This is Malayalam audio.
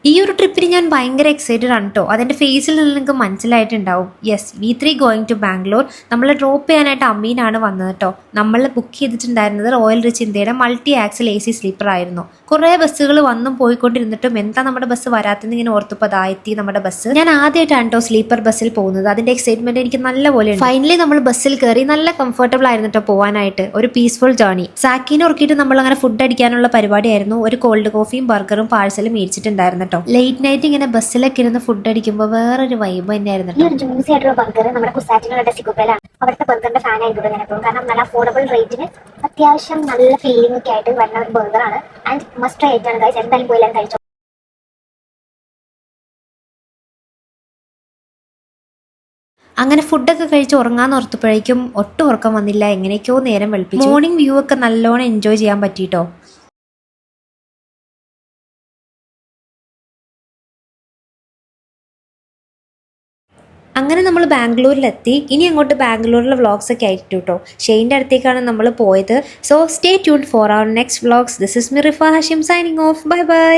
ഈ ഒരു ട്രിപ്പിന് ഞാൻ ഭയങ്കര എക്സൈറ്റഡ് ആണ് കേട്ടോ. അതെൻ്റെ ഫേസിൽ നിന്ന് നിങ്ങൾക്ക് മനസ്സിലായിട്ടുണ്ടാവും. Yes, V3 going to Bangalore. നമ്മളെ ഡ്രോപ്പ് ചെയ്യാനായിട്ട് അമ്മീനാണ് വന്നത് കേട്ടോ. നമ്മൾ ബുക്ക് ചെയ്തിട്ടുണ്ടായിരുന്നത് റോയൽ റിച്ച് ഇന്ത്യയുടെ മൾട്ടി ആക്സൽ AC സ്ലീപ്പർ ആയിരുന്നു. കുറേ ബസ്സുകൾ വന്നും പോയിക്കൊണ്ടിരുന്നിട്ടും എന്താ നമ്മുടെ ബസ് വരാത്തെന്ന് ഇങ്ങനെ ഓർത്തപ്പോൾ എത്തി നമ്മുടെ ബസ്. ഞാൻ ആദ്യമായിട്ടാണ് കേട്ടോ സ്ലീപ്പർ ബസ്സിൽ പോകുന്നത്. അതിൻ്റെ എക്സൈറ്റ്മെന്റ് എനിക്ക് നല്ലപോലെ ഉണ്ട്. ഫൈനലി നമ്മൾ ബസ്സിൽ കയറി. നല്ല കംഫർട്ടബിൾ ആയിരുന്നു കേട്ടോ പോകാനായിട്ട്. ഒരു പീസ്ഫുൾ ജേർണി. സാക്കിനെ ഉറക്കിയിട്ട് നമ്മൾ അങ്ങനെ ഫുഡ് അടിക്കാനുള്ള പരിപാടിയായിരുന്നു. ഒരു കോൾഡ് കോഫിയും ബർഗറും പാഴ്സലും മേടിച്ചിട്ടുണ്ടായിരുന്നു കേട്ടോ. ലേറ്റ് നൈറ്റ് ഇങ്ങനെ ബസ്സിലൊക്കെ ഇരുന്ന് ഫുഡ് അടിക്കുമ്പോൾ വേറൊരു വൈബ് തന്നെയായിരുന്നു. ഈ ഒരു ജ്യൂസി ആയിട്ടുള്ള ബർഗർ നമ്മുടെ കുസാറ്റിനുള്ള സിക്കുപ്പയിലാണ്. അവിടുത്തെ ബർഗറിന്റെ ഫാൻ ആയിരിക്കും ഞാൻ എപ്പോഴും. കാരണം നല്ല അഫോർഡബിൾ റേറ്റിന് അത്യാവശ്യം നല്ല ഫീലിംഗ് ഒക്കെ ആയിട്ട് വരുന്ന ഒരു ബർഗറാണ്. ആൻഡ് മസ്റ്റ് ട്രൈ ആയിട്ടാണ് ഗൈസ്. എന്തായാലും പോയി എല്ലാം കഴിച്ചു. അങ്ങനെ ഫുഡൊക്കെ കഴിച്ച് ഉറങ്ങാൻ ഓർത്തപ്പോഴേക്കും ഒട്ടും ഉറക്കം വന്നില്ല. എങ്ങനെയൊക്കെയോ നേരം വെളുപ്പിച്ചു. മോർണിംഗ് വ്യൂ ഒക്കെ നല്ലോണം എൻജോയ് ചെയ്യാൻ പറ്റിയിട്ടോ. അങ്ങനെ നമ്മൾ ബാംഗ്ലൂരിലെത്തി. ഇനി അങ്ങോട്ട് ബാംഗ്ലൂരിലെ വ്ളോഗ്സ് ഒക്കെ ആയിട്ട് കേട്ടോ. ഷെയ്ൻ്റെ അടുത്തേക്കാണ് നമ്മൾ പോയത്. So stay tuned for our next vlogs. This is me Rifa Hashim signing off. Bye by.